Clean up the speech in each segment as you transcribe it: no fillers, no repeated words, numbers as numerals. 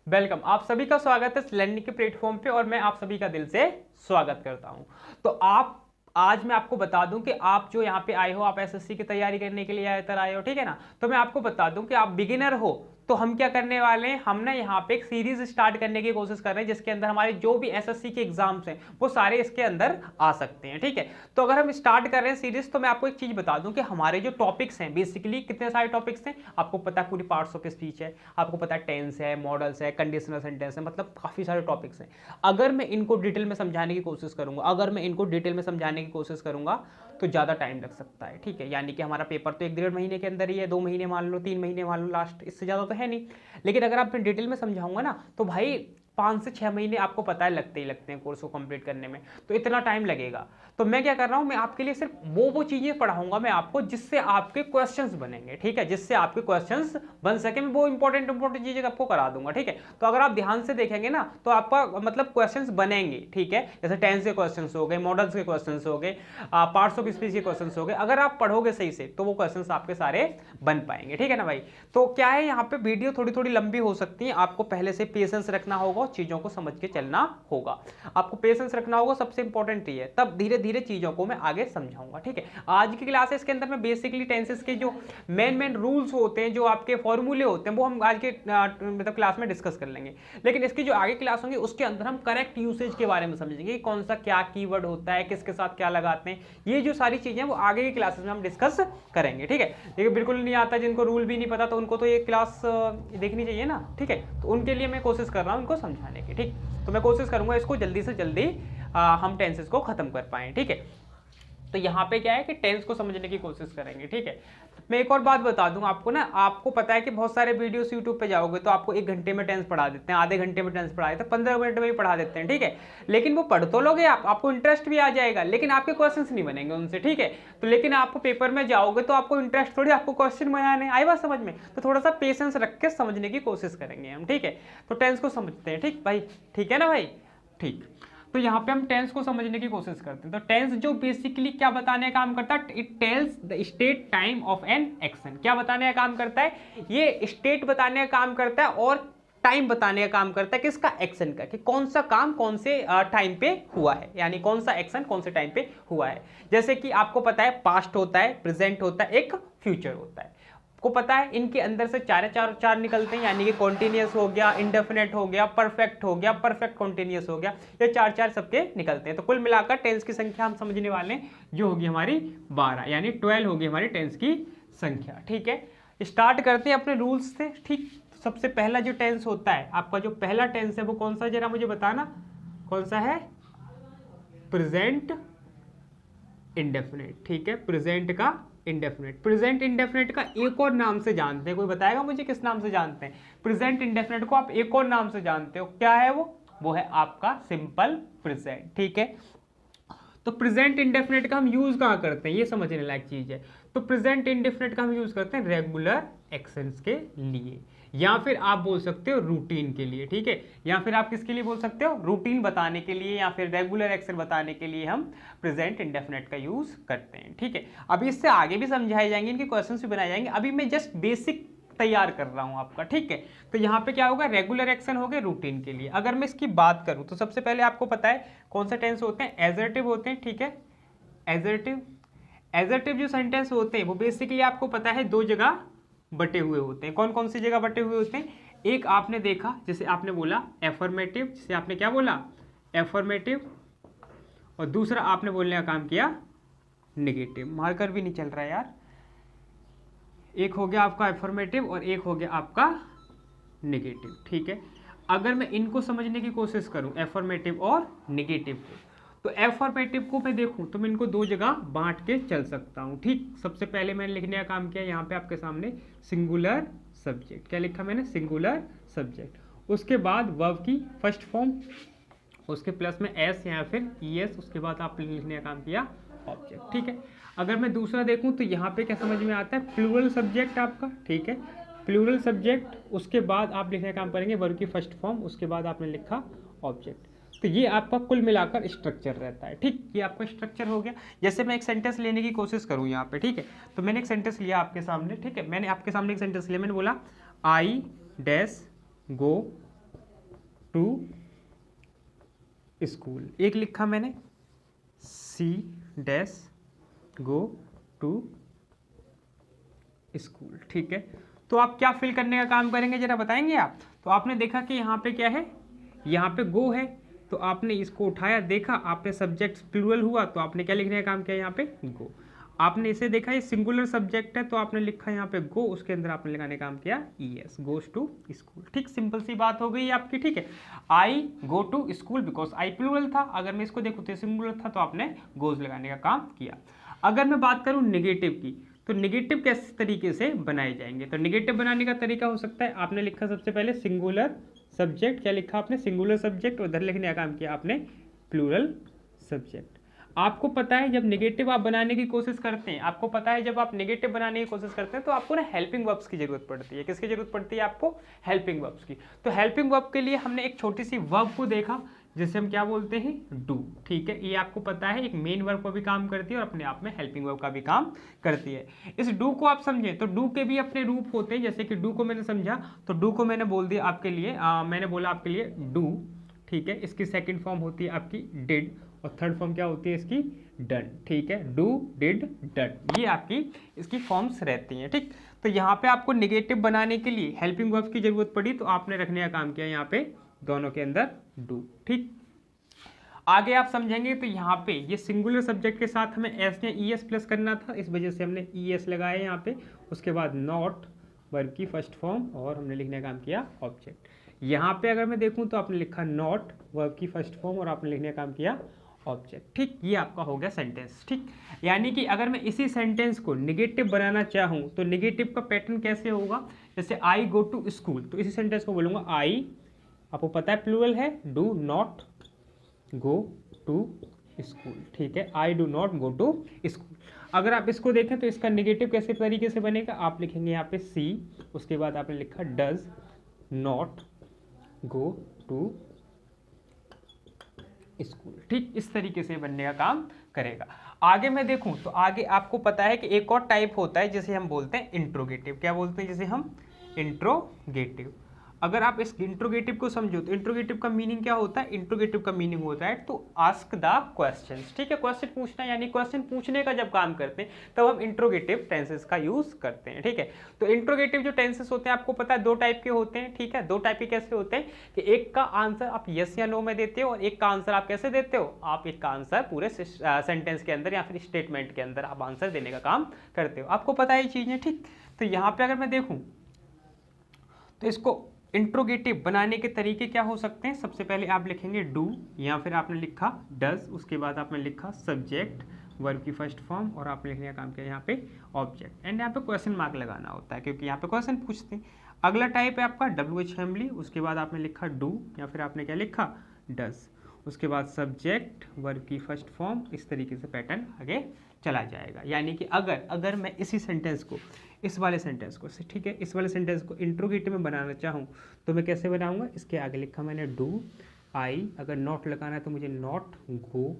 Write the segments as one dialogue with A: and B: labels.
A: Welcome, आप सभी का स्वागत है लर्निंग के प्लेटफॉर्म पे और मैं आप सभी का दिल से स्वागत करता हूं। तो आज मैं आपको बता दूं कि आप जो यहाँ पे आए हो, आप एसएससी की तैयारी करने के लिए आए हो, ठीक है ना। तो मैं आपको बता दूं कि आप बिगिनर हो तो हम क्या करने वाले हैं, हम ना यहाँ पे एक सीरीज स्टार्ट करने की कोशिश कर रहे हैं जिसके अंदर हमारे जो भी एसएससी के एग्जाम्स हैं वो सारे इसके अंदर आ सकते हैं, ठीक है। तो अगर हम स्टार्ट कर रहे हैं सीरीज तो मैं आपको एक चीज बता दूं कि हमारे जो टॉपिक्स हैं, बेसिकली कितने सारे टॉपिक्स हैं आपको पता है। पूरी पार्ट्स ऑफ स्पीच है, आपको पता है टेंस है, मॉडल्स है, कंडीशनल सेंटेंस है, मतलब काफी सारे टॉपिक्स हैं। अगर मैं इनको डिटेल में समझाने की कोशिश करूंगा तो ज़्यादा टाइम लग सकता है, ठीक है। यानी कि हमारा पेपर तो 1-1.5 महीने के अंदर ही है, 2 महीने मान लो, 3 महीने मान लो लास्ट, इससे ज़्यादा तो है नहीं। लेकिन अगर आप डिटेल में समझाऊंगा ना तो भाई 5 से 6 महीने आपको पता है लगते ही लगते हैं कोर्स को कंप्लीट करने में, तो इतना टाइम लगेगा। तो मैं क्या कर रहा हूं, मैं आपके लिए सिर्फ वो चीजें पढ़ाऊंगा मैं आपको जिससे आपके क्वेश्चंस बनेंगे, ठीक है। जिससे आपके क्वेश्चंस बन सके, मैं वो इंपॉर्टेंट चीजें आपको करा दूंगा, ठीक है। तो अगर आप ध्यान से देखेंगे ना तो आपका मतलब क्वेश्चंस बनेंगे, ठीक है। जैसे टेंस के क्वेश्चंस हो गए, मॉडल्स के क्वेश्चंस हो गए, पार्ट्स ऑफ स्पीच के क्वेश्चंस हो गए। अगर आप पढ़ोगे सही से तो वो क्वेश्चंस आपके सारे बन पाएंगे, ठीक है ना भाई। तो क्या है, यहाँ पे वीडियो थोड़ी थोड़ी लंबी हो सकती है, आपको पहले से पेशेंस रखना होगा और चीजों को समझ के चलना होगा। आपको पेशेंस रखना होगा, सबसे इंपॉर्टेंट ये है। तब धीरे धीरे चीजों को मैं आगे समझाऊंगा, ठीक है। आज की क्लासेस के अंदर मैं बेसिकली टेंसेस के जो मेन रूल्स होते हैं, जो आपके फॉर्मूले होते हैं, वो हम आज के मतलब क्लास में डिस्कस कर लेंगे। लेकिन इसकी जो आगे क्लास होंगी उसके अंदर हम करेक्ट यूसेज के बारे में समझेंगे कि कौन सा क्या कीवर्ड होता है, किसके साथ क्या लगाते हैं, ये जो सारी चीजें वो आगे की क्लासेस में हम डिस्कस करेंगे, ठीक है। लेकिन बिल्कुल नहीं आता, जिनको रूल भी नहीं पता, तो उनको तो ये क्लास देखनी चाहिए ना, ठीक है। तो उनके लिए मैं कोशिश कर रहा हूँ उनको समझाने की, ठीक। तो मैं कोशिश करूंगा इसको जल्दी से जल्दी हम टेंसेस को खत्म कर पाएं, ठीक है। तो यहाँ पे क्या है कि टेंस को समझने की कोशिश करेंगे, ठीक है। मैं एक और बात बता दूं आपको ना, आपको पता है कि बहुत सारे वीडियोस यूट्यूब पे जाओगे तो आपको 1 घंटे में टेंस पढ़ा देते हैं, आधे घंटे में टेंस पढ़ा देते हैं, 15 मिनट में भी पढ़ा देते हैं, ठीक है। लेकिन वो पढ़ तो लोगे आप, आपको इंटरेस्ट भी आ जाएगा, लेकिन आपके क्वेश्चंस नहीं बनेंगे उनसे, ठीक है। तो लेकिन आपको पेपर में जाओगे तो आपको इंटरेस्ट थोड़ी, आपको क्वेश्चन बनाने आई बात समझ में, तो थोड़ा सा पेशेंस रख के समझने की कोशिश करेंगे हम, ठीक है। तो टेंस को समझते हैं, ठीक भाई, ठीक है ना भाई, ठीक। तो यहाँ पे हम टेंस को समझने की कोशिश करते हैं। तो टेंस जो बेसिकली क्या बताने का काम करता है, it tells the state time of an action. क्या बताने का काम करता है, ये स्टेट बताने का काम करता है और टाइम बताने का काम करता है, किसका, एक्शन का, कि कौन सा काम कौन से टाइम पे हुआ है, यानी कौन सा एक्शन कौन से टाइम पे हुआ है। जैसे कि आपको पता है पास्ट होता है, प्रेजेंट होता है, एक फ्यूचर होता है। को पता है इनके अंदर से चार निकलते हैं, यानी कि कॉन्टिन्यूस हो गया, इंडेफिनेट हो गया, परफेक्ट हो गया, परफेक्ट कॉन्टिन्यूस हो गया, ये चार सबके निकलते हैं। तो कुल मिलाकर टेंस की संख्या हम समझने वाले हैं जो होगी हमारी 12, यानी 12 होगी हमारी टेंस की संख्या, ठीक है। स्टार्ट करते हैं अपने रूल्स से, ठीक। सबसे पहला जो टेंस होता है आपका, जो पहला टेंस है वो कौन सा, जरा मुझे बताना कौन सा है, प्रेजेंट इंडेफिनेट, ठीक है। प्रेजेंट का इंडेफिनेट, प्रेजेंट इंडेफिनेट का एक और नाम से जानते हैं, कोई बताएगा मुझे किस नाम से जानते हैं। प्रेजेंट इंडेफिनेट को आप एक और नाम से जानते हो, क्या है वो है आपका सिंपल प्रेजेंट, ठीक है। तो प्रेजेंट इंडेफिनेट का हम यूज कहाँ करते हैं, ये समझने लायक चीज है। तो प्रेजेंट इंडेफिनेट का हम यूज करते हैं रेगुलर एक्शंस के लिए, या फिर आप बोल सकते हो रूटीन के लिए, ठीक है। या फिर आप किसके लिए बोल सकते हो, रूटीन बताने के लिए, या फिर रेगुलर एक्शन बताने के लिए हम प्रेजेंट इंडेफिनेट का यूज करते हैं, ठीक है। अभी इससे आगे भी समझाए जाएंगे, इनके क्वेश्चंस भी बनाए जाएंगे, अभी मैं जस्ट बेसिक तैयार कर रहा हूं आपका, ठीक है। तो यहाँ पे क्या होगा, रेगुलर एक्शन हो गए रूटीन के लिए। अगर मैं इसकी बात करूं तो सबसे पहले आपको पता है कौन सा टेंस होते हैं, एजर्टिव होते हैं, ठीक है। एजर्टिव जो सेंटेंस होते हैं वो बेसिकली आपको पता है 2 जगह बटे हुए होते हैं। कौन कौन सी जगह बटे हुए होते हैं, एक आपने देखा जैसे आपने बोला एफर्मेटिव, जिसे आपने क्या बोला, एफर्मेटिव, और दूसरा आपने बोलने का काम किया नेगेटिव। मार्कर भी नहीं चल रहा है यार, एक हो गया आपका एफर्मेटिव और एक हो गया आपका नेगेटिव, ठीक है। अगर मैं इनको समझने की कोशिश करूं, एफर्मेटिव और नेगेटिव को, तो एफर्मेटिव को मैं देखूं तो मैं इनको 2 जगह बांट के चल सकता हूं, ठीक। सबसे पहले मैंने लिखने का काम किया यहाँ पे आपके सामने सिंगुलर सब्जेक्ट, क्या लिखा मैंने, सिंगुलर सब्जेक्ट। उसके बाद वर्ब की फर्स्ट फॉर्म, उसके प्लस में एस या फिर ईएस, उसके बाद आपने लिखने का काम किया ऑब्जेक्ट, ठीक है। अगर मैं दूसरा देखूं तो यहाँ पे क्या समझ में आता है, प्लूरल सब्जेक्ट आपका, ठीक है। प्लूरल सब्जेक्ट, उसके बाद आप लिखने का काम करेंगे वर्ब की फर्स्ट फॉर्म, उसके बाद आपने लिखा ऑब्जेक्ट। तो ये आपका कुल मिलाकर स्ट्रक्चर रहता है, ठीक। ये आपका स्ट्रक्चर हो गया। जैसे मैं एक सेंटेंस लेने की कोशिश करूँ यहाँ पे, ठीक है। तो मैंने एक सेंटेंस लिया आपके सामने, ठीक है। मैंने आपके सामने एक सेंटेंस लिया, मैंने बोला I dash go to school, एक लिखा मैंने she dash go to school, ठीक है। तो आप क्या फिल करने का काम करेंगे जरा बताएंगे आप। तो आपने देखा कि यहाँ पे क्या है, यहाँ पे गो है, तो आपने इसको उठाया, देखा, आपने सब्जेक्ट प्लूरल हुआ तो आपने क्या लिखने का काम किया, यहाँ पे गो। आपने इसे देखा ये सिंगुलर सब्जेक्ट है तो आपने लिखा यहाँ पे गो, उसके अंदर आपने लगाने का काम किया ईएस, गोज टू स्कूल। ठीक, सिंपल सी बात हो गई आपकी। ठीक है, I go to school because I plural था, अगर मैं इसको देखूँ तो सिंगुलर था तो आपने गोज लगाने का काम किया। अगर मैं बात करूँ नेगेटिव की, तो नेगेटिव किस तरीके से बनाए जाएंगे, तो नेगेटिव बनाने का तरीका हो सकता है, आपने लिखा सबसे पहले सिंगुलर सब्जेक्ट, क्या लिखा आपने, सिंगुलर सब्जेक्ट, उधर लिखने का काम किया आपने प्लूरल सब्जेक्ट। आपको पता है जब नेगेटिव आप बनाने की कोशिश करते हैं, आपको पता है जब आप नेगेटिव बनाने की कोशिश करते हैं तो आपको ना हेल्पिंग वर्ब्स की जरूरत पड़ती है। किसकी जरूरत पड़ती है आपको, हेल्पिंग वर्ब्स की। तो हेल्पिंग वर्ब के लिए हमने एक छोटी सी वर्ब को देखा जिसे हम क्या बोलते हैं, डू। ठीक है, ये आपको पता है एक मेन वर्ब का भी काम करती है और अपने आप में हेल्पिंग वर्ब का भी काम करती है। इस डू को आप समझें तो डू के भी अपने रूप होते हैं, जैसे कि डू को मैंने समझा तो डू को मैंने बोल दिया आपके लिए, मैंने बोला आपके लिए डू। ठीक है, इसकी सेकेंड फॉर्म होती है आपकी डिड और थर्ड फॉर्म क्या होती है इसकी, डन। ठीक है, डू डिड डन, ये आपकी इसकी फॉर्म्स रहती हैं। ठीक, तो यहाँ पे आपको नेगेटिव बनाने के लिए हेल्पिंग वर्ब की जरूरत पड़ी तो आपने रखने का काम किया यहाँ पे दोनों के अंदर डू। ठीक, आगे आप समझेंगे तो यहाँ पे ये सिंगुलर सब्जेक्ट के साथ हमें एस या ई एस प्लस करना था, इस वजह से हमने ई एस लगाया यहाँ पे। उसके बाद नॉट वर्ब की फर्स्ट फॉर्म और हमने लिखने का काम किया ऑब्जेक्ट। यहाँ पे अगर मैं देखूँ तो आपने लिखा नॉट वर्ब की फर्स्ट फॉर्म और आपने लिखने का काम किया ऑब्जेक्ट। ठीक, ये आपका हो गया सेंटेंस। ठीक, यानी कि अगर मैं इसी सेंटेंस को नेगेटिव बनाना चाहूँ तो नेगेटिव का पैटर्न कैसे होगा, जैसे आई गो टू स्कूल, तो इसी सेंटेंस को बोलूँगा आई, आपको पता है प्लूरल है, do not go to school. ठीक है, I do not go to school. अगर आप इसको देखें तो इसका नेगेटिव कैसे तरीके से बनेगा, आप लिखेंगे यहाँ पे सी, उसके बाद आपने लिखा does not go to school. ठीक, इस तरीके से बनने का काम करेगा। आगे मैं देखूं तो आगे आपको पता है कि एक और टाइप होता है जिसे हम बोलते हैं इंट्रोगेटिव। क्या बोलते हैं, जिसे हम इंट्रोगेटिव। अगर आप इस इंट्रोगेटिव को समझो तो इंट्रोगेटिव का मीनिंग क्या होता है, इंट्रोगेटिव का मीनिंग होता है टू आस्क द क्वेश्चंस। ठीक है, क्वेश्चन पूछना, यानी क्वेश्चन पूछने का जब काम करते हैं तब हम इंट्रोगेटिव टेंसेस का यूज करते हैं। ठीक है, तो इंट्रोगेटिव जो टेंसेस होते हैं आपको पता है दो टाइप के होते हैं। ठीक है, दो टाइप के कैसे होते हैं कि एक का आंसर आप यस या नो में देते हो और एक का आंसर आप कैसे देते हो, आप एक का आंसर पूरे सेंटेंस के अंदर या फिर स्टेटमेंट के अंदर आप आंसर देने का काम करते हो। आपको पता है ये चीजें। ठीक, तो यहाँ पे अगर मैं देखूँ तो इसको इंट्रोगेटिव बनाने के तरीके क्या हो सकते हैं, सबसे पहले आप लिखेंगे डू या फिर आपने लिखा डज, उसके बाद आपने लिखा सब्जेक्ट वर्ब की फर्स्ट फॉर्म और आपने लिखने का काम किया यहाँ पे ऑब्जेक्ट, एंड यहाँ पे क्वेश्चन मार्क लगाना होता है क्योंकि यहाँ पे क्वेश्चन पूछते हैं। अगला टाइप है आपका WH फैमिली, उसके बाद आपने लिखा डू या फिर आपने क्या लिखा डज, उसके बाद सब्जेक्ट वर्ब की फर्स्ट फॉर्म, इस तरीके से पैटर्न आगे चला जाएगा। यानी कि अगर मैं इसी सेंटेंस को, इस वाले सेंटेंस को, ठीक है, इस वाले सेंटेंस को इंट्रोगेटिव में बनाना चाहूँ तो मैं कैसे बनाऊंगा, इसके आगे लिखा मैंने डू आई, अगर नॉट लगाना है तो मुझे नॉट गो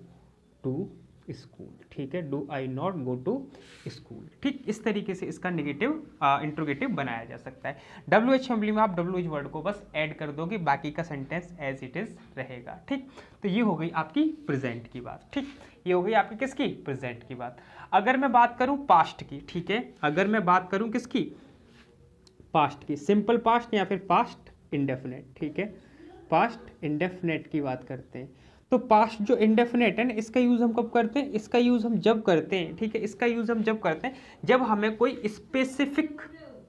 A: टू स्कूल। ठीक है, do I not go to school. ठीक, इस तरीके से इसका नेगेटिव इंट्रोगेटिव बनाया जा सकता है। WH फैमिली में आप WH वर्ड को बस ऐड कर दोगे, बाकी का सेंटेंस एज इट इज रहेगा। ठीक, तो ये हो गई आपकी प्रेजेंट की बात। ठीक, ये हो गई आपकी किसकी, प्रेजेंट की बात। अगर मैं बात करूं पास्ट की, ठीक है, अगर मैं बात करूं किसकी, पास्ट की, सिंपल पास्ट या फिर पास्ट इंडेफिनेट। ठीक है, पास्ट इंडेफिनेट की बात करते हैं तो पास्ट जो इंडेफिनेट है ना, इसका यूज़ हम कब करते हैं, इसका यूज़ हम जब करते हैं। ठीक है, इसका यूज़ हम जब करते हैं जब हमें कोई स्पेसिफिक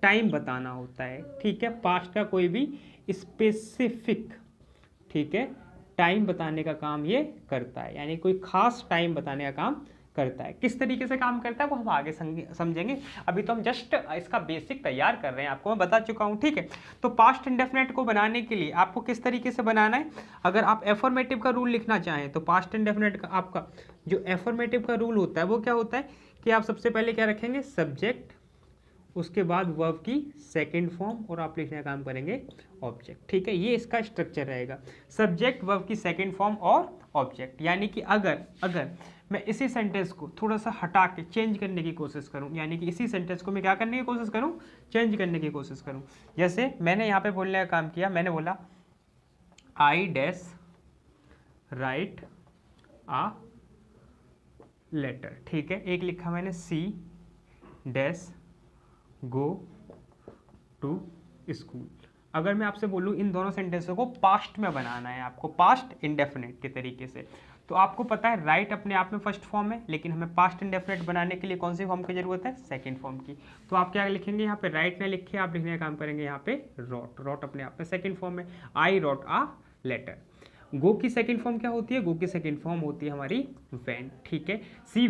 A: टाइम बताना होता है। ठीक है, पास्ट का कोई भी स्पेसिफिक, ठीक है, टाइम बताने का काम ये करता है, यानी कोई खास टाइम बताने का काम करता है। किस तरीके से काम करता है वो हम आगे समझेंगे, अभी तो हम जस्ट इसका बेसिक तैयार कर रहे हैं, आपको मैं बता चुका हूँ। ठीक है, तो पास्ट इंडेफिनेट को बनाने के लिए आपको किस तरीके से बनाना है, अगर आप एफर्मेटिव का रूल लिखना चाहें तो पास्ट इंडेफिनेट का आपका जो एफर्मेटिव का रूल होता है वो क्या होता है कि आप सबसे पहले क्या रखेंगे, सब्जेक्ट, उसके बाद वर्ब की सेकंड फॉर्म और आप लिखने का काम करेंगे ऑब्जेक्ट। ठीक है, ये इसका स्ट्रक्चर रहेगा, सब्जेक्ट वर्ब की सेकंड फॉर्म और ऑब्जेक्ट। यानी कि अगर मैं इसी सेंटेंस को थोड़ा सा हटा के चेंज करने की कोशिश करूं, यानी कि इसी सेंटेंस को मैं क्या करने की कोशिश करूं, चेंज करने की कोशिश करूं। जैसे मैंने यहाँ पे बोलने का काम किया, मैंने बोला I dash write a letter, ठीक है। एक लिखा मैंने she dash go to school. अगर मैं आपसे बोलूँ इन दोनों सेंटेंसों को पास्ट में बनाना है आपको, पास्ट इंडेफिनिट के तरीके से, तो आपको पता है राइट अपने आप में फर्स्ट फॉर्म है, लेकिन हमें पास्ट इंडेफिनिट बनाने के लिए कौन सी फॉर्म की जरूरत है, सेकंड फॉर्म की। तो आप क्या लिखेंगे यहाँ पे, राइट ना लिखे आप लिखने का काम करेंगे यहाँ पे रोट। रोट अपने आप में सेकंड फॉर्म है, आई रोट आ लेटर। गो की सेकंड फॉर्म क्या होती है, गो की सेकंड फॉर्म होती है हमारी वेंट, ठीक है। सी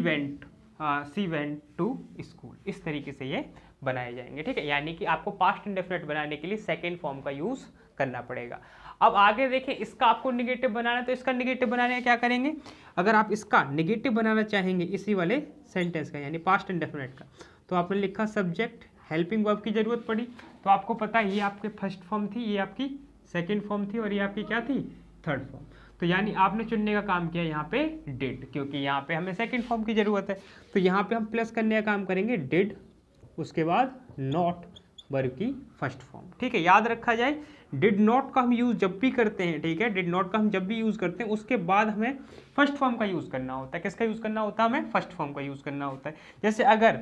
A: वेंट टू स्कूल, इस तरीके से ये बनाए जाएंगे, ठीक है। यानी कि आपको पास्ट इंडेफिनिट बनाने के लिए सेकंड फॉर्म का यूज करना पड़ेगा। अब आगे देखें, इसका आपको निगेटिव बनाना है, तो इसका निगेटिव बनाने का क्या करेंगे, अगर आप इसका निगेटिव बनाना चाहेंगे इसी वाले सेंटेंस का यानी पास्ट इंडेफिनिट का, तो आपने लिखा सब्जेक्ट, हेल्पिंग वर्ब की जरूरत पड़ी, तो आपको पता है ये आपके फर्स्ट फॉर्म थी, ये आपकी सेकेंड फॉर्म थी और ये आपकी क्या थी, थर्ड फॉर्म। तो यानी आपने चुनने का काम किया यहाँ पे डिड, क्योंकि यहाँ पे हमें सेकंड फॉर्म की जरूरत है, तो यहाँ पे हम प्लस करने का काम करेंगे डिड, उसके बाद नॉट वर्ब की फर्स्ट फॉर्म, ठीक है। याद रखा जाए डिड नॉट का हम यूज जब भी करते हैं, ठीक है, डिड नॉट का हम जब भी यूज करते हैं उसके बाद हमें फर्स्ट फॉर्म का यूज करना होता है। किसका यूज करना होता है, हमें फर्स्ट फॉर्म का यूज करना होता है। जैसे अगर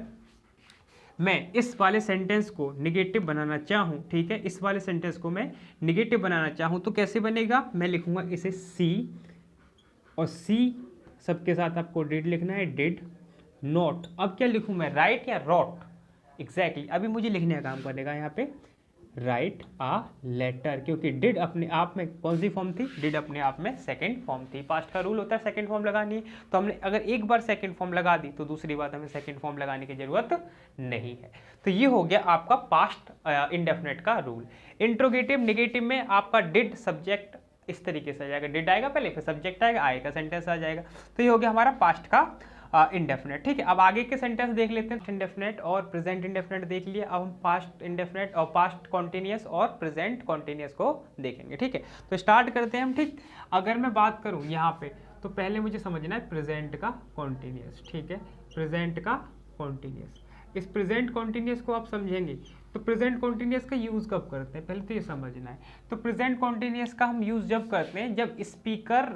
A: मैं इस वाले सेंटेंस को निगेटिव बनाना चाहूँ, ठीक है, इस वाले सेंटेंस को मैं निगेटिव बनाना चाहूँ तो कैसे बनेगा, मैं लिखूंगा इसे सी, और सी सबके साथ आपको डिड लिखना है, डिड नॉट। अब क्या लिखूँ मैं, राइट या रॉट, एग्जैक्टली अभी मुझे लिखने का काम करेगा यहाँ पे राइट आ लेटर, क्योंकि डिड अपने आप में कौन सी फॉर्म थी, डिड अपने आप में सेकंड फॉर्म थी। पास्ट का रूल होता है सेकंड फॉर्म लगानी है, तो हमने अगर एक बार सेकंड फॉर्म लगा दी तो दूसरी बार हमें सेकंड फॉर्म लगाने की जरूरत नहीं है। तो ये हो गया आपका पास्ट इंडेफिनिट का रूल। इंट्रोगेटिव निगेटिव में आपका डिड सब्जेक्ट इस तरीके से आ जाएगा, डिड आएगा पहले फिर सब्जेक्ट आएगा, आएगा सेंटेंस आ जाएगा। तो ये हो गया हमारा पास्ट का इंडेफिनेट, ठीक है। अब आगे के सेंटेंस देख लेते हैं, इंडेफिनेट और प्रेजेंट इंडेफिनेट देख लिए, अब हम पास्ट इंडेफिनेट और पास्ट कॉन्टिन्यूअस और प्रेजेंट कॉन्टिन्यूअस को देखेंगे, ठीक है। तो स्टार्ट करते हैं हम, ठीक। अगर मैं बात करूं यहाँ पे तो पहले मुझे समझना है प्रेजेंट का कॉन्टिन्यूअस, ठीक है, प्रेजेंट का कॉन्टिन्यूअस। इस प्रेजेंट कॉन्टिन्यूअस को आप समझेंगे तो प्रेजेंट कॉन्टिन्यूअस का यूज कब करते हैं, पहले तो ये समझना है। तो प्रेजेंट कॉन्टिन्यूअस का हम यूज जब करते हैं जब स्पीकर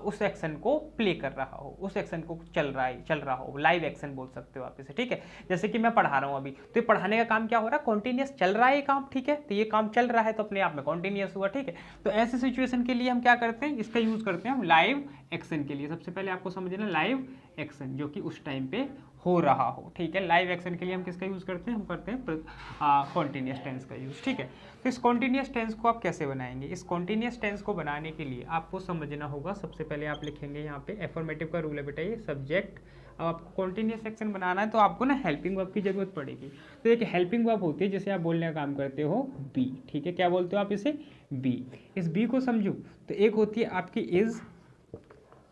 A: उस एक्शन को प्ले कर रहा हो, उस एक्शन को चल रहा हो, लाइव एक्शन बोल सकते हो आप इसे, ठीक है। जैसे कि मैं पढ़ा रहा हूँ अभी, तो ये पढ़ाने का काम क्या हो रहा है, कॉन्टिन्यूअस चल रहा है ये काम, ठीक है। तो ये काम चल रहा है तो अपने आप में कॉन्टिन्यूअस हुआ, ठीक है। तो ऐसे सिचुएशन के लिए हम क्या करते हैं, इसका यूज करते हैं हम लाइव एक्शन के लिए। सबसे पहले आपको समझना लाइव एक्शन जो कि उस टाइम पे हो रहा हो, ठीक है। लाइव एक्शन के लिए हम किसका यूज करते हैं, हम करते हैं कॉन्टिन्यूअस टेंस का यूज, ठीक है। तो इस कॉन्टिन्यूअस टेंस को आप कैसे बनाएंगे, इस कॉन्टिन्यूअस टेंस को बनाने के लिए आपको समझना होगा, सबसे पहले आप लिखेंगे यहाँ पे एफर्मेटिव का रूल है बेटा, ये सब्जेक्ट। अब आपको कॉन्टिन्यूअस एक्शन बनाना है तो आपको ना हेल्पिंग वर्ब की जरूरत पड़ेगी। तो एक हेल्पिंग वर्ब होती है जिसे आप बोलने का काम करते हो बी, ठीक है। क्या बोलते हो आप इसे, बी। इस बी को समझो तो एक होती है आपकी इज,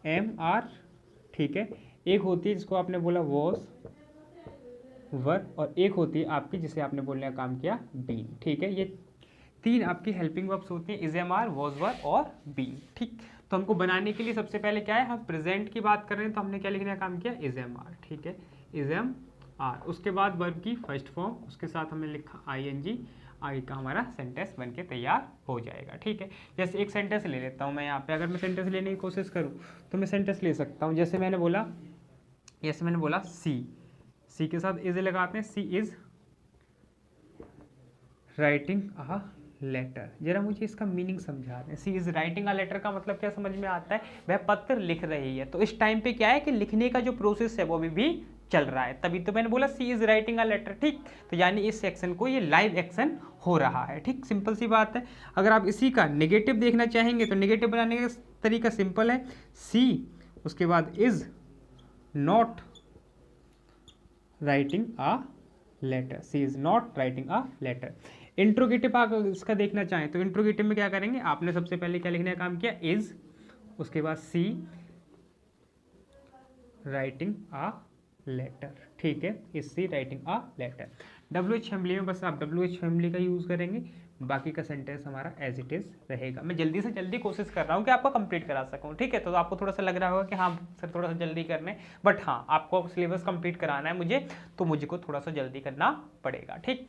A: एम आर, ठीक है। एक होती है जिसको आपने बोला वॉज, वर, और एक होती है आपकी जिसे आपने बोलने का काम किया बीन, ठीक है। ये तीन आपकी हेल्पिंग वर्ब्स होती हैं, is am are, was were और बीन, ठीक। तो हमको बनाने के लिए सबसे पहले क्या है, हम प्रेजेंट की बात कर रहे हैं तो हमने क्या लिखने का काम किया, इज एम आर, ठीक है, इज एम आर। उसके बाद वर्ब की फर्स्ट फॉर्म, उसके साथ हमने लिखा आई एन जी, आगे का हमारा सेंटेंस बन के तैयार हो जाएगा, ठीक है। जैसे एक सेंटेंस ले लेता हूँ मैं यहाँ पे, अगर मैं सेंटेंस लेने की कोशिश करूँ तो मैं सेंटेंस ले सकता हूँ। जैसे मैंने बोला सी के साथ इज लगाते हैं, सी इज राइटिंग अ लेटर। जरा मुझे इसका मीनिंग समझा दें। सी इज राइटिंग अ लेटर का मतलब क्या समझ में आता है, वह पत्र लिख रही है। तो इस टाइम पे क्या है कि लिखने का जो प्रोसेस है वो अभी भी चल रहा है, तभी तो मैंने बोला सी इज राइटिंग अ लेटर, ठीक। तो यानी इस सेक्शन को ये लाइव एक्शन हो रहा है, ठीक, सिंपल सी बात है। अगर आप इसी का नेगेटिव देखना चाहेंगे तो नेगेटिव बनाने का तरीका सिंपल है, सी उसके बाद is not writing a letter, she is not writing a letter. Interrogative आप इसका देखना चाहें तो इंट्रोगेटिव में क्या करेंगे, आपने सबसे पहले क्या लिखने का काम किया, इज, उसके बाद सी राइटिंग अ लेटर, ठीक है, is she writing a letter. WH family में बस आप WH फैमिली का यूज करेंगे, बाकी का सेंटेंस हमारा एज इट इज़ रहेगा। मैं जल्दी से जल्दी कोशिश कर रहा हूँ कि आपको कंप्लीट करा सकूँ, ठीक है। तो आपको थोड़ा सा लग रहा होगा कि हाँ सर थोड़ा सा जल्दी करने, बट हाँ आपको सिलेबस कंप्लीट कराना है मुझे, तो मुझे को थोड़ा सा जल्दी करना पड़ेगा, ठीक।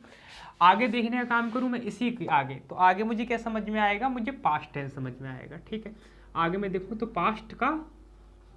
A: आगे देखने का काम करूँ मैं इसी के आगे, तो आगे मुझे क्या समझ में आएगा, मुझे पास्ट टेंस समझ में आएगा, ठीक है। आगे मैं देखूँ तो पास्ट का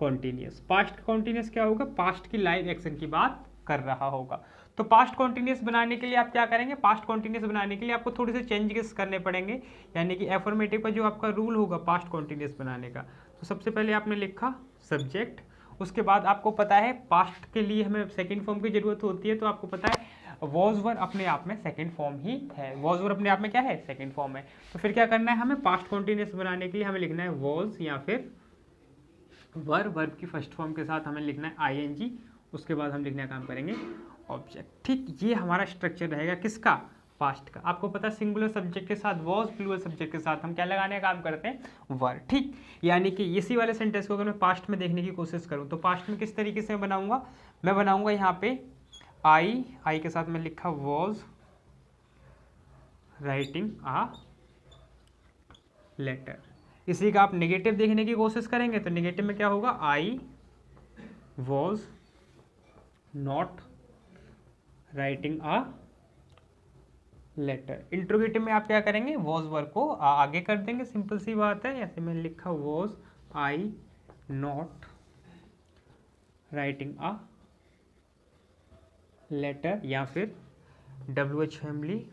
A: कॉन्टिन्यूस, पास्ट का कॉन्टिन्यूस क्या होगा, पास्ट की लाइव एक्शन की बात कर रहा होगा। तो पास्ट कॉन्टिन्यूस बनाने के लिए आप क्या करेंगे, पास्ट कॉन्टिन्यूस बनाने के लिए आपको थोड़े से चेंजेस करने पड़ेंगे, यानी कि एफर्मेटिव का जो आपका रूल होगा पास्ट कॉन्टिन्यूस बनाने का। तो सबसे पहले आपने लिखा सब्जेक्ट, उसके बाद आपको पता है पास्ट के लिए हमें सेकेंड फॉर्म की जरूरत होती है, तो आपको पता है वॉज वर अपने आप में सेकंड फॉर्म ही है, वॉज वर अपने आप में क्या है, सेकंड फॉर्म है। तो फिर क्या करना है, हमें पास्ट कॉन्टिन्यूस बनाने के लिए हमें लिखना है वॉज या फिर वर, वर्ब की फर्स्ट फॉर्म के साथ हमें लिखना है आईएनजी, उसके बाद हम लिखने का काम करेंगे ऑब्जेक्ट, ठीक। ये हमारा स्ट्रक्चर रहेगा किसका, पास्ट का। आपको पता है सिंगुलर सब्जेक्ट के साथ वॉज, प्लूरल सब्जेक्ट के साथ हम क्या लगाने का काम करते हैं, वर, ठीक। यानी कि इसी वाले सेंटेंस को अगर मैं पास्ट में देखने की कोशिश करूँ तो पास्ट में किस तरीके से बनाऊंगा, मैं बनाऊंगा यहाँ पे आई के साथ में लिखा वॉज राइटिंग आ लेटर। इसी का आप नेगेटिव देखने की कोशिश करेंगे तो नेगेटिव में क्या होगा, I was not writing a letter. Interrogative में आप क्या करेंगे, वॉज वर्ब को आगे कर देंगे, सिंपल सी बात है। ऐसे मैंने लिखा was I not writing a letter, या फिर WH फैमिली,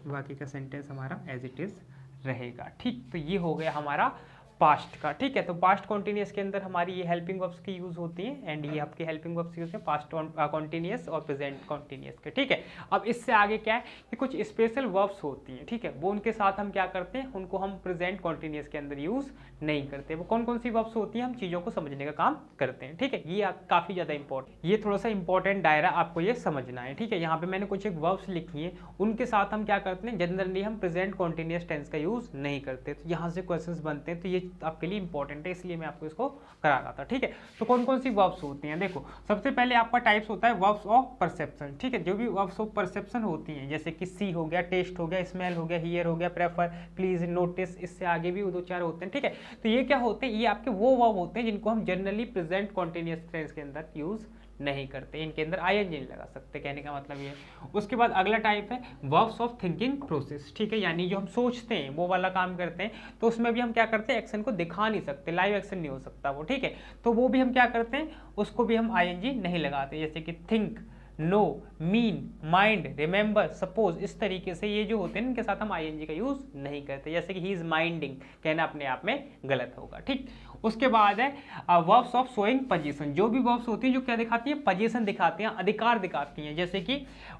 A: बाकी का सेंटेंस हमारा एज इट इज रहेगा, ठीक। तो ये हो गया हमारा पास्ट का, ठीक है। तो पास्ट कॉन्टिन्यूस के अंदर हमारी ये हेल्पिंग वर्ब्स की यूज होती हैं, एंड ये आपके हेल्पिंग वर्ब्स यूज है पास्ट कॉन्टिन्यूस और प्रेजेंट कॉन्टिन्यूस के, ठीक है। अब इससे आगे क्या है कि कुछ स्पेशल वर्ब्स होती हैं, ठीक है, वो उनके साथ हम क्या करते हैं, उनको हम प्रेजेंट कॉन्टिन्यूस के अंदर यूज नहीं करते। वो कौन कौन सी वर्ब्स होती हैं, हम चीज़ों को समझने का काम करते हैं, ठीक है। ये काफ़ी ज़्यादा इंपॉर्टेंट, ये थोड़ा सा इंपॉर्टेंट दायरा आपको ये समझना है, ठीक है। यहाँ पे मैंने कुछ एक वर्ब्स लिखी हैं, उनके साथ हम क्या करते हैं, जनरली हम प्रेजेंट कॉन्टिन्यूस टेंस का यूज नहीं करते। तो यहाँ से क्वेश्चंस बनते हैं, तो ये आपके लिए इंपॉर्टेंट है, इसलिए मैं आपको इसको करा रहा था, ठीक है। तो कौन कौन सी वर्ब्स होती हैं, देखो सबसे पहले आपका टाइप्स होता है वर्ब्स ऑफ परसेप्शन, ठीक है। जो भी वर्ब्स ऑफ परसेप्शन होती हैं, जैसे कि सी हो गया, टेस्ट हो गया, स्मेल हो गया, हियर हो गया, प्रेफर, प्लीज, नोटिस, इससे आगे भी दो चार होते हैं, ठीक है। तो ये क्या होते हैं, ये आपके वो वर्ब होते हैं जिनको हम जनरली प्रेजेंट कॉन्टिन्यूअस टेंस के अंदर यूज नहीं करते, इनके अंदर आईएनजी नहीं लगा सकते, कहने का मतलब ये। उसके बाद अगला टाइप है वर्ब्स ऑफ थिंकिंग प्रोसेस, ठीक है, यानी जो हम सोचते हैं वो वाला काम करते हैं, तो उसमें भी हम क्या करते हैं, एक्शन को दिखा नहीं सकते, लाइव एक्शन नहीं हो सकता वो, ठीक है। तो वो भी हम क्या करते हैं, उसको भी हम आईएनजी नहीं लगाते, जैसे कि think, no, mean, mind, remember, suppose, इस तरीके से ये जो होते हैं इनके साथ हम आईएनजी का यूज नहीं करते। जैसे कि ही इज माइंडिंग, कहना अपने आप में गलत होगा, ठीक। उसके बाद है वर्ब्स ऑफ शोइंग पोजीशन, जो भी वर्ब्स होती हैं जो क्या दिखाती हैं, पोजीशन दिखाती हैं, अधिकार दिखाती हैं, जैसे कि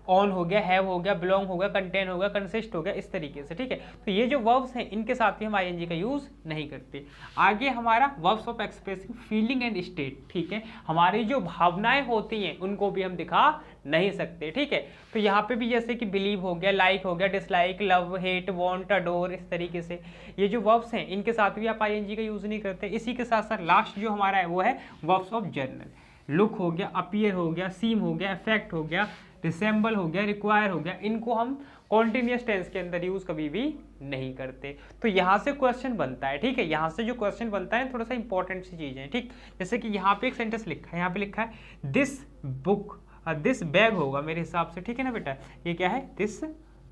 A: ऑन हो गया, हैव हो गया, बिलोंग हो गया, कंटेन हो गया, कंसिस्ट हो गया, इस तरीके से, ठीक है। तो ये जो वर्ब्स हैं इनके साथ भी हम आईएनजी का यूज नहीं करते। आगे हमारा verbs of expressing feeling and state, ठीक है, हमारी जो भावनाएं होती हैं उनको भी हम दिखा नहीं सकते, ठीक है। तो यहाँ पे भी जैसे कि बिलीव हो गया, लाइक हो गया, dislike, love, hate, want, adore, इस तरीके से ये जो वर्ब्स हैं इनके साथ भी आप आईएनजी का यूज नहीं करते। इसी के साथ साथ लास्ट जो हमारा है वो है वर्ब्स ऑफ जर्नल, लुक हो गया, अपीयर हो गया, सीम हो गया, इफेक्ट हो गया, रिसेंबल हो गया, रिक्वायर हो गया, इनको हम कॉन्टिन्यूअस टेंस के अंदर यूज कभी भी नहीं करते। तो यहाँ से क्वेश्चन बनता है, ठीक है, यहाँ से जो क्वेश्चन बनता है थोड़ा सा इंपॉर्टेंट सी चीज़ है, ठीक। जैसे कि यहाँ पे एक सेंटेंस लिखा है, यहाँ पे लिखा है दिस बुक, दिस बैग होगा मेरे हिसाब से, ठीक है ना बेटा, ये क्या है, दिस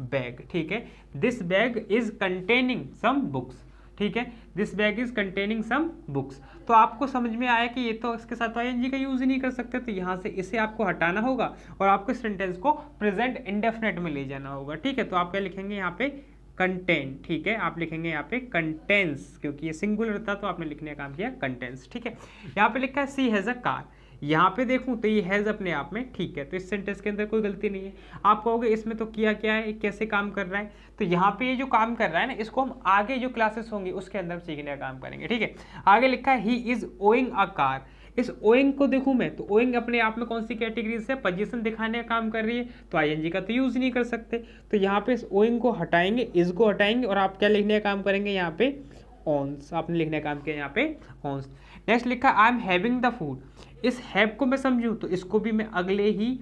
A: बैग, ठीक है, this bag is containing some books, ठीक है, this bag is containing some books. तो आपको समझ में आया कि ये तो इसके साथ आईएनजी का यूज ही नहीं कर सकते, तो यहाँ से इसे आपको हटाना होगा और आपको सेंटेंस को प्रेजेंट इंडेफिनेट में ले जाना होगा, ठीक है। तो आप क्या लिखेंगे यहाँ पे, कंटेन, ठीक है, आप लिखेंगे यहाँ पे कंटेंस, क्योंकि ये सिंगुलर था तो आपने लिखने का काम किया कंटेंस, ठीक है। यहाँ पे लिखा है सी हैज अ कार, यहाँ पे देखूं तो ये हैज़ अपने आप में ठीक है, तो इस सेंटेंस के अंदर कोई गलती नहीं है। आप कहोगे इसमें तो किया क्या है, कैसे काम कर रहा है, तो यहाँ पे ये जो काम कर रहा है ना, इसको हम आगे जो क्लासेस होंगी उसके अंदर सीखने का काम करेंगे, ठीक है। आगे लिखा है he is owing a car, इस ओइंग को देखूं मैं तो ओइंग अपने आप में कौन सी कैटेगरी से, पोजीशन दिखाने का काम कर रही है, तो आईएनजी का तो यूज नहीं कर सकते। तो यहाँ पे इस ओइंग को हटाएंगे, इज को हटाएंगे और आप क्या लिखने का काम करेंगे, यहाँ पे ऑन्स, आपने लिखने का काम किया यहाँ पे ऑन्स। नेक्स्ट लिखा I am having the food, इस हैव को मैं समझूं तो इसको भी मैं अगले ही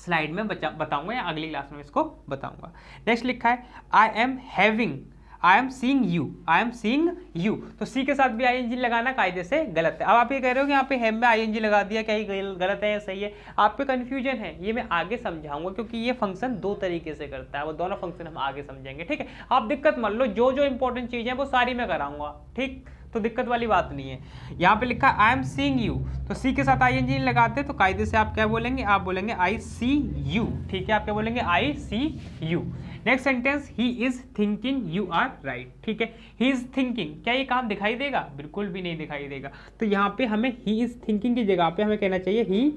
A: स्लाइड में बताऊंगा या अगली क्लास में इसको बताऊंगा। नेक्स्ट लिखा है I am having, I am seeing you, I am seeing you. तो सी के साथ भी आईएनजी लगाना कायदे से गलत है। अब आप ये कह रहे हो कि यहाँ पे हैव में आईएनजी लगा दिया, क्या ये गलत है या सही है? आप पे कन्फ्यूजन है, ये मैं आगे समझाऊंगा, क्योंकि ये फंक्शन दो तरीके से करता है, वो दोनों फंक्शन हम आगे समझेंगे, ठीक है। आप दिक्कत मान लो, जो जो इंपॉर्टेंट चीज़ें हैं वो सारी मैं कराऊंगा, ठीक, तो दिक्कत वाली बात नहीं है। यहाँ पे लिखा आई एम सीइंग यू, तो सी के साथ आईएनजी नहीं लगाते, तो कायदे से आप क्या बोलेंगे? आप बोलेंगे आई सी यू, ठीक है। आप क्या बोलेंगे? I see you. Next sentence, he is thinking you are right, ठीक है। ही इज थिंकिंग, क्या ये काम दिखाई देगा? बिल्कुल भी नहीं दिखाई देगा। तो यहाँ पे हमें ही इज थिंकिंग की जगह पे हमें कहना चाहिए he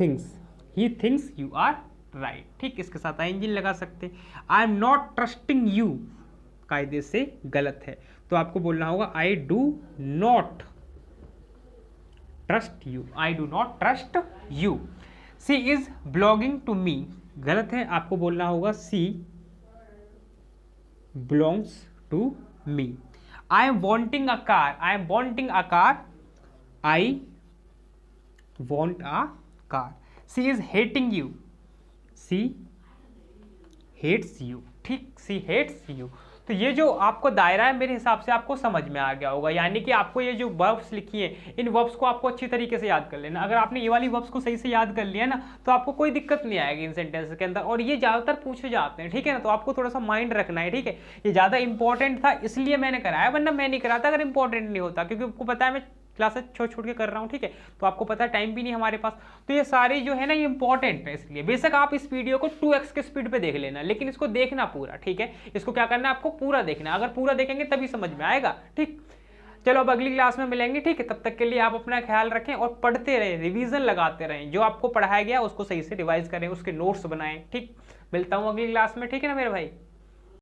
A: thinks you are right, ठीक। इसके साथ आईएनजी लगा सकते। I am not trusting you, कायदे से गलत है, तो आपको बोलना होगा I do not trust you, I do not trust you. She is belonging to me, गलत है, आपको बोलना होगा she belongs to me. I am wanting a car, I am wanting a car, I want a car. She is hating you, C hates you, ठीक, सी hates you. तो ये जो आपको दायरा है मेरे हिसाब से आपको समझ में आ गया होगा, यानी कि आपको ये जो वर्ब्स लिखी है, इन वर्ब्स को आपको अच्छी तरीके से याद कर लेना। अगर आपने ये वाली वर्ब्स को सही से याद कर लिया ना, तो आपको कोई दिक्कत नहीं आएगी इन सेंटेंस के अंदर, और ये ज़्यादातर पूछे जाते हैं, ठीक है ना। तो आपको थोड़ा सा माइंड रखना है, ठीक है। ये ज़्यादा इंपॉर्टेंट था इसलिए मैंने कराया, वरना मैं नहीं कराता अगर इंपॉर्टेंट नहीं होता, क्योंकि आपको पता है मैं क्लासेस छोड़ के कर रहा हूँ, ठीक है। तो आपको पता है टाइम भी नहीं हमारे पास, तो ये सारी जो है ना ये इंपॉर्टेंट है। इसलिए बेशक आप इस वीडियो को 2x के स्पीड पे देख लेना, लेकिन इसको देखना पूरा, ठीक है। इसको क्या करना है? आपको पूरा देखना, अगर पूरा देखेंगे तभी समझ में आएगा, ठीक। चलो अब अगली क्लास में मिलेंगे, ठीक है। तब तक के लिए आप अपना ख्याल रखें और पढ़ते रहें, रिवीजन लगाते रहें, जो आपको पढ़ाया गया उसको सही से रिवाइज करें, उसके नोट्स बनाएं, ठीक। मिलता हूँ अगली क्लास में, ठीक है ना मेरे भाई।